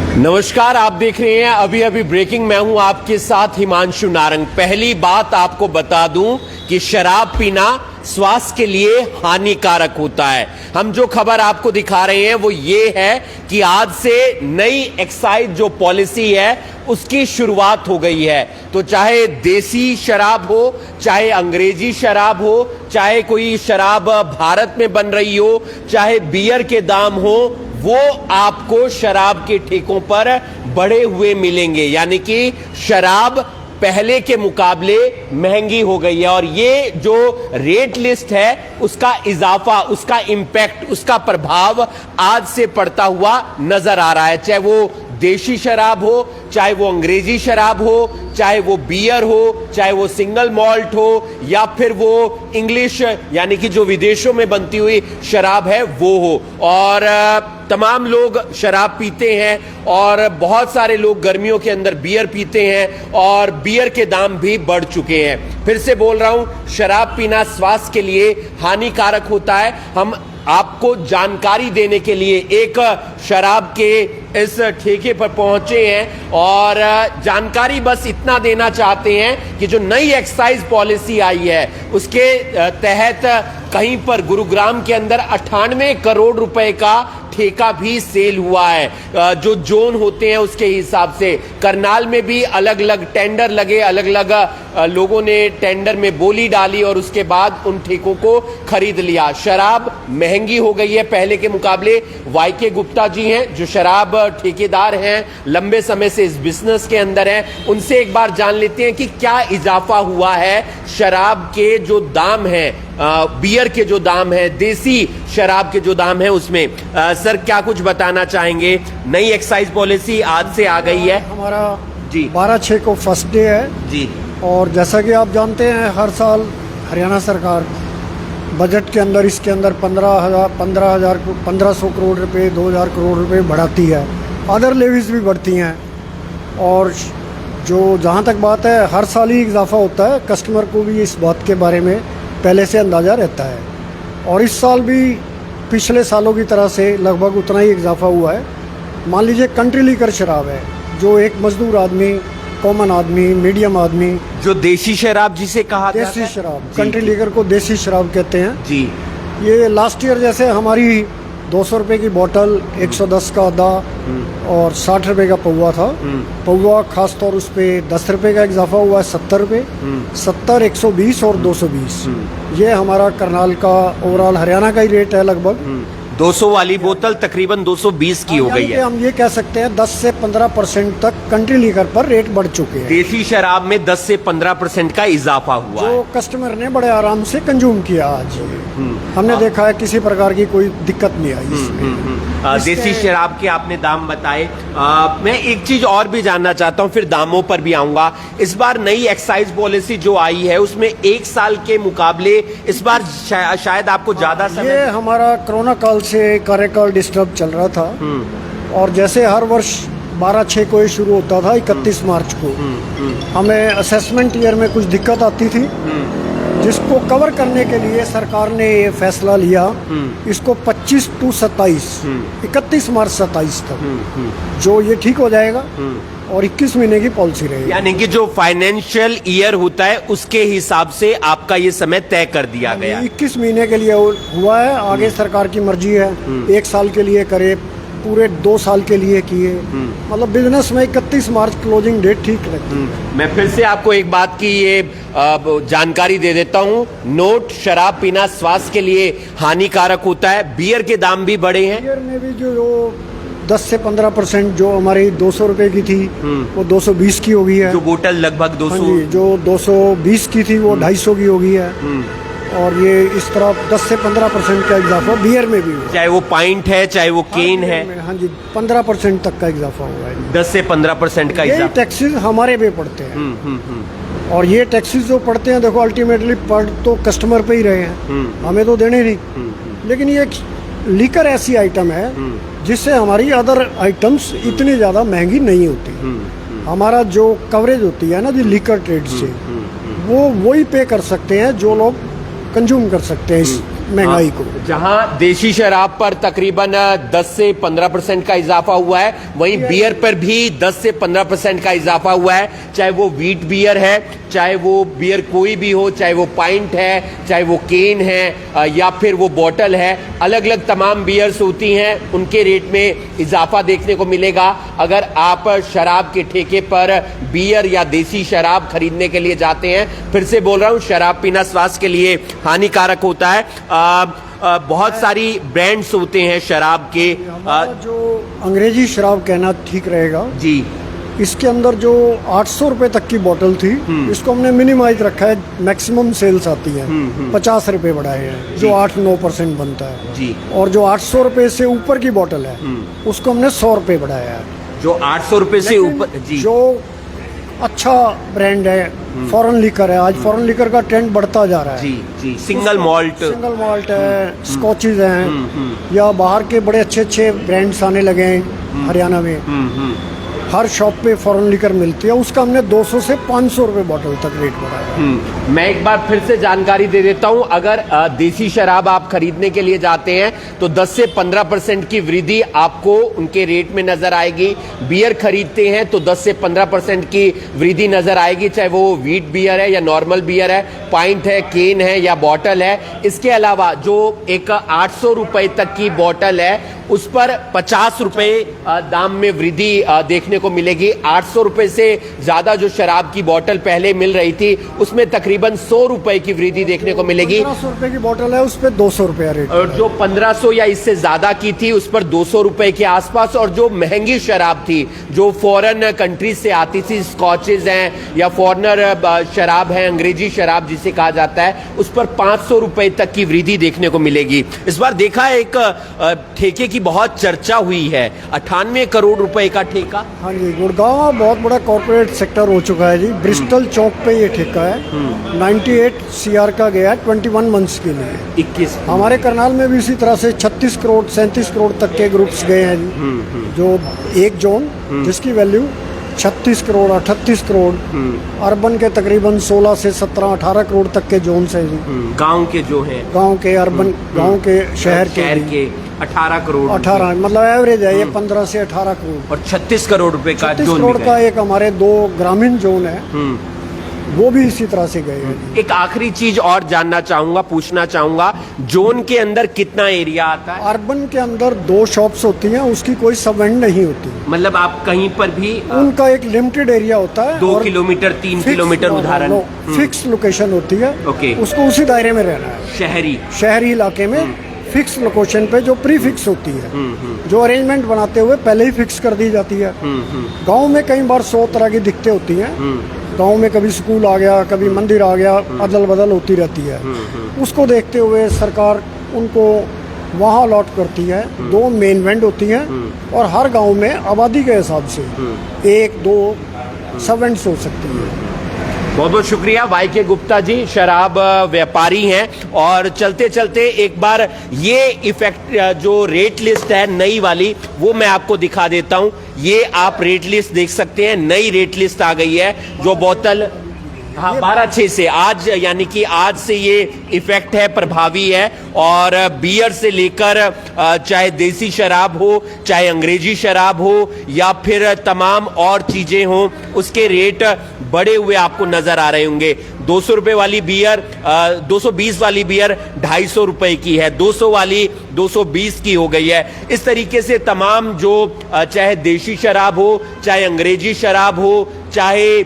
नमस्कार, आप देख रहे हैं अभी अभी ब्रेकिंग। मैं हूं आपके साथ हिमांशु नारंग। पहली बात आपको बता दूं कि शराब पीना स्वास्थ्य के लिए हानिकारक होता है। हम जो खबर आपको दिखा रहे हैं वो ये है कि आज से नई एक्साइज जो पॉलिसी है उसकी शुरुआत हो गई है। तो चाहे देसी शराब हो, चाहे अंग्रेजी शराब हो, चाहे कोई शराब भारत में बन रही हो, चाहे बियर के दाम हो, वो आपको शराब के ठेकों पर बढ़े हुए मिलेंगे। यानी कि शराब पहले के मुकाबले महंगी हो गई है और ये जो रेट लिस्ट है उसका इजाफा, उसका इंपैक्ट, उसका प्रभाव आज से पड़ता हुआ नजर आ रहा है। चाहे वो देशी शराब हो, चाहे वो अंग्रेजी शराब हो, चाहे वो बियर हो, चाहे वो सिंगल मॉल्ट हो, या फिर वो इंग्लिश यानी कि जो विदेशों में बनती हुई शराब है वो हो। और तमाम लोग शराब पीते हैं और बहुत सारे लोग गर्मियों के अंदर बियर पीते हैं और बियर के दाम भी बढ़ चुके हैं। फिर से बोल रहा हूं, शराब पीना स्वास्थ्य के लिए हानिकारक होता है। हम आपको जानकारी देने के लिए एक शराब के इस ठेके पर पहुंचे हैं और जानकारी बस इतना देना चाहते हैं कि जो नई एक्साइज पॉलिसी आई है उसके तहत कहीं पर गुरुग्राम के अंदर 98 करोड़ रुपए का ठेका भी सेल हुआ है। जो जोन होते हैं उसके हिसाब से करनाल में भी अलग अलग टेंडर लगे, अलग अलग लोगों ने टेंडर में बोली डाली और उसके बाद उन ठेकों को खरीद लिया। शराब महंगी हो गई है पहले के मुकाबले। वाईके गुप्ता जी हैं जो शराब ठेकेदार हैं, लंबे समय से इस बिजनेस के अंदर हैं। उनसे एक बार जान लेते हैं कि क्या इजाफा हुआ है शराब के जो दाम है, बियर के जो दाम है, देसी शराब के जो दाम है उसमें। सर क्या कुछ बताना चाहेंगे? नई एक्साइज पॉलिसी आज से आ गई है। हमारा जी 12/6 को फर्स्ट डे है जी। और जैसा कि आप जानते हैं हर साल हरियाणा सरकार बजट के अंदर इसके अंदर 1500 करोड़ रुपए, 2000 करोड़ रुपए बढ़ाती है। अदर लेवीज भी बढ़ती हैं और जो जहाँ तक बात है हर साल ही इजाफा होता है। कस्टमर को भी इस बात के बारे में पहले से अंदाज़ा रहता है और इस साल भी पिछले सालों की तरह से लगभग उतना ही इजाफा हुआ है। मान लीजिए कंट्री लीकर शराब है जो एक मजदूर आदमी, कॉमन आदमी, मीडियम आदमी, जो देसी शराब जिसे कहा जाता है, देसी शराब, कंट्री लीकर को देसी शराब कहते हैं जी। ये लास्ट ईयर जैसे हमारी 200 रुपये की बोतल, 110 का आधा और 60 रुपये का पौवा था। पौवा खास तौर उस पर 10 रुपये का इजाफा हुआ है, 70 रुपये, 70, 120 और 220। ये हमारा करनाल का ओवरऑल हरियाणा का ही रेट है। लगभग 200 वाली बोतल तकरीबन 220 की हो गई है। हम ये कह सकते हैं 10 से 15% तक कंट्री लीकर पर रेट बढ़ चुके हैं। देसी शराब में 10 से 15% का इजाफा हुआ है। जो कस्टमर ने बड़े आराम से कंज्यूम किया आज हमने देखा है, किसी प्रकार की कोई दिक्कत नहीं आई इसमें। देसी शराब के आपने दाम बताए। मैं एक चीज और भी जानना चाहता हूं, फिर दामों पर भी आऊंगा। इस बार नई एक्साइज पॉलिसी जो आई है उसमें एक साल के मुकाबले इस बार शायद आपको ज्यादा समय। ये हमारा कोरोना काल से कार्यकाल डिस्टर्ब चल रहा था और जैसे हर वर्ष 12/6 को ये शुरू होता था 31 मार्च को, हमें असेसमेंट ईयर में कुछ दिक्कत आती थी जिसको कवर करने के लिए सरकार ने ये फैसला लिया इसको 25 to 27, 31 मार्च 27 तक जो ये ठीक हो जाएगा और 21 महीने की पॉलिसी रहेगी। यानी कि जो फाइनेंशियल ईयर होता है उसके हिसाब से आपका ये समय तय कर दिया गया। 21 महीने के लिए हुआ है, आगे सरकार की मर्जी है। 1 साल के लिए करे, पूरे 2 साल के लिए किए, मतलब बिजनेस में 31 मार्च क्लोजिंग डेट ठीक लगती है। मैं फिर से आपको एक बात की ये जानकारी दे देता हूँ। नोट, शराब पीना स्वास्थ्य के लिए हानिकारक होता है। बियर के दाम भी बढ़े हैं। बियर में भी जो 10 से 15% जो हमारी 200 रुपए की थी वो 220 की हो गई है। जो बोतल लगभग 200, जो 220 की थी वो 250 की हो गई है। और ये इस तरह 10 से 15% का इजाफा बियर में भी हुआ। चाहे वो पाइंट है चाहे वो केन है। हाँ जी, 15% तक का इजाफा हुआ है। 10 से 15% का इजाफा। टैक्सेस हमारे पे पड़ते हैं और ये टैक्सेस जो पड़ते हैं देखो अल्टीमेटली पड़ तो कस्टमर पे ही रहे हैं, हमें तो देने नहीं। लेकिन ये लीकर ऐसी आइटम है जिससे हमारी अदर आइटम्स इतनी ज़्यादा महंगी नहीं होती। हमारा जो कवरेज होती है ना जो लीकर ट्रेड से, वो वही पे कर सकते हैं जो लोग कंज्यूम कर सकते हैं महंगाई को। जहां देशी शराब पर तकरीबन 10 से 15% का इजाफा हुआ है, वहीं बियर पर भी 10 से 15% का इजाफा हुआ है। चाहे वो व्हीट बियर है, चाहे वो बियर कोई भी हो, चाहे वो पाइंट है, चाहे वो केन है या फिर वो बॉटल है, अलग अलग तमाम बियर्स होती हैं, उनके रेट में इजाफा देखने को मिलेगा। अगर आप शराब के ठेके पर बियर या देसी शराब खरीदने के लिए जाते हैं, फिर से बोल रहा हूं, शराब पीना स्वास्थ्य के लिए हानिकारक होता है। बहुत सारी ब्रांड्स होते हैं शराब के। जो अंग्रेजी शराब कहना ठीक रहेगा जी, इसके अंदर जो 800 रुपए तक की बोतल थी, इसको हमने मिनिमाइज रखा है, मैक्सिमम सेल्स आती है, 50 रुपए बढ़ाए हैं, जो 8-9% बनता है जी। और जो 800 रुपए से ऊपर की बोतल है उसको हमने 100 रुपए बढ़ाया है। जो 800 रुपए से ऊपर जी, जो अच्छा ब्रांड है, फॉरेन लिकर है, आज फॉरेन लिकर का ट्रेंड बढ़ता जा रहा है। जी जी, सिंगल मॉल्ट है, स्कॉचेज हैं, या बाहर के बड़े अच्छे अच्छे ब्रांड्स आने लगे हैं हरियाणा में। हर शॉप पे फॉरेन लिकर मिलती है, उसका हमने 200 से 500 रुपए बोतल तक रेट बढ़ाया। मैं एक बार फिर से जानकारी दे देता हूं, अगर देसी शराब आप खरीदने के लिए जाते हैं तो 10 से 15% की वृद्धि आपको उनके रेट में नजर आएगी। बियर खरीदते हैं तो 10 से 15% की वृद्धि नजर आएगी, चाहे वो व्हीट बियर है या नॉर्मल बियर है, पाइंट है, केन है या बॉटल है। इसके अलावा जो एक 800 रुपए तक की बॉटल है, उस पर 50 रुपए दाम में वृद्धि देखने को मिलेगी। 800 रुपए से ज्यादा जो शराब की बोतल पहले मिल रही थी, उसमें तकरीबन 100 रुपए की वृद्धि देखने को मिलेगी। 1500 रुपए की बोतल है, उस पर 200 रुपया रेट, और जो 1500 या इससे ज्यादा की थी उस पर 200 रुपए के आसपास। और जो महंगी शराब थी, जो फॉरेन कंट्रीज से आती थी, स्कॉचेज हैं या फॉरनर शराब है, अंग्रेजी शराब जिसे कहा जाता है, उस पर 500 रुपए तक की वृद्धि देखने को मिलेगी। इस बार देखा है एक ठेके की बहुत चर्चा हुई है, 98 करोड़ रुपए का ठेका। हाँ जी, गुड़गांव बहुत बड़ा कॉर्पोरेट सेक्टर हो चुका है जी। ब्रिस्टल चौक पे ये ठेका है, 98 CR का गया है 21 मंथ्स के लिए। 21 हमारे करनाल में भी इसी तरह से 36 करोड़ 37 करोड़ तक के ग्रुप्स गए हैं जी। जो एक जोन जिसकी वैल्यू 36 करोड़ 38 करोड़, अर्बन के तकरीबन 16 से 17 18 करोड़ तक के जोन है जी। गांव के जो हैं, गांव के अर्बन, गांव के शहर के 18 करोड़, 18 मतलब एवरेज है ये 15 से 18 करोड़। और 36 करोड़ रुपए का 36 जोन करोड़ भी का गया। एक हमारे 2 ग्रामीण जोन है, वो भी इसी तरह से गए हैं। एक आखिरी चीज और जानना चाहूंगा, पूछना चाहूंगा, जोन के अंदर कितना एरिया आता है? अर्बन के अंदर 2 शॉप्स होती हैं, उसकी कोई सब एंड नहीं होती, मतलब आप कहीं पर भी उनका एक लिमिटेड एरिया होता है। 2 किलोमीटर 3 किलोमीटर उदाहरण फिक्स लोकेशन होती है, ओके। उसको उसी दायरे में रहना है। शहरी इलाके में फिक्स लोकेशन पे जो प्री फिक्स होती है, जो अरेंजमेंट बनाते हुए पहले ही फिक्स कर दी जाती है। गांव में कई बार 100 तरह की दिक्कतें होती हैं। गांव में कभी स्कूल आ गया, कभी मंदिर आ गया, अदल बदल होती रहती है। उसको देखते हुए सरकार उनको वहाँ अलॉट करती है। 2 मेन वेंड होती हैं और हर गांव में आबादी के हिसाब से 1-2 सब वेंड्स हो सकती है। बहुत बहुत शुक्रिया YK गुप्ता जी, शराब व्यापारी हैं। और चलते चलते एक बार ये इफेक्ट जो रेट लिस्ट है नई वाली, वो मैं आपको दिखा देता हूं। ये आप रेट लिस्ट देख सकते हैं, नई रेट लिस्ट आ गई है। जो बोतल, हाँ, 12/6 से आज, यानी कि आज से ये इफेक्ट है, प्रभावी है। और बियर से लेकर चाहे देसी शराब हो, चाहे अंग्रेजी शराब हो, या फिर तमाम और चीजें हों, उसके रेट बढ़े हुए आपको नजर आ रहे होंगे। 200 रुपए वाली बियर, 220 वाली बियर 250 रुपए की है, 200 वाली 220 की हो गई है। इस तरीके से तमाम जो चाहे देशी शराब हो, चाहे अंग्रेजी शराब हो, चाहे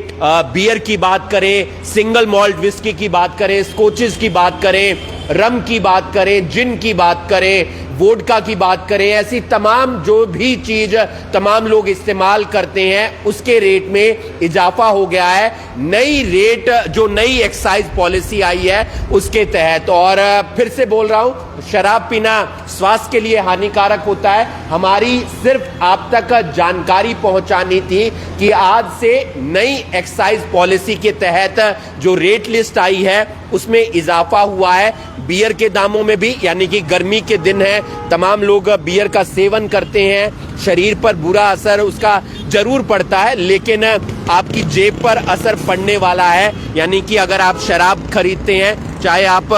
बियर की बात करें, सिंगल मॉल्ट विस्की की बात करें, स्कॉचेस की बात करें, रम की बात करें, जिन की बात करें, वोडका की बात करें, ऐसी तमाम जो भी चीज तमाम लोग इस्तेमाल करते हैं, उसके रेट में इजाफा हो गया है। नई रेट, जो नई एक्साइज पॉलिसी आई है उसके तहत। और फिर से बोल रहा हूं, शराब पीना स्वास्थ्य के लिए हानिकारक होता है। हमारी सिर्फ आप तक जानकारी पहुंचानी थी कि आज से नई एक्साइज पॉलिसी के तहत जो रेट लिस्ट आई है उसमें इजाफा हुआ है। बियर के दामों में भी, यानी कि गर्मी के दिन है, तमाम लोग बियर का सेवन करते हैं, शरीर पर बुरा असर उसका जरूर पड़ता है, लेकिन आपकी जेब पर असर पड़ने वाला है। यानी कि अगर आप शराब खरीदते हैं, चाहे आप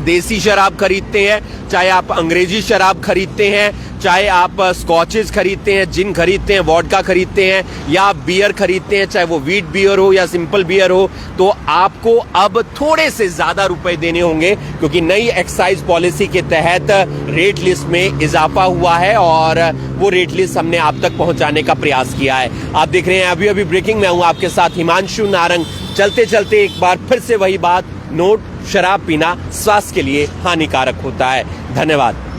देसी शराब खरीदते हैं, चाहे आप अंग्रेजी शराब खरीदते हैं, चाहे आप स्कॉचेस खरीदते हैं, जिन खरीदते हैं, वोडका खरीदते हैं, या आप बियर खरीदते हैं, चाहे वो व्हीट बियर हो या सिंपल बियर हो, तो आपको अब थोड़े से ज्यादा रुपए देने होंगे, क्योंकि नई एक्साइज पॉलिसी के तहत रेट लिस्ट में इजाफा हुआ है और वो रेट लिस्ट हमने आप तक पहुंचाने का प्रयास किया है। आप देख रहे हैं अभी अभी ब्रेकिंग, मैं हूं आपके साथ हिमांशु नारंग। चलते चलते एक बार फिर से वही बात, नोट, शराब पीना स्वास्थ्य के लिए हानिकारक होता है। धन्यवाद।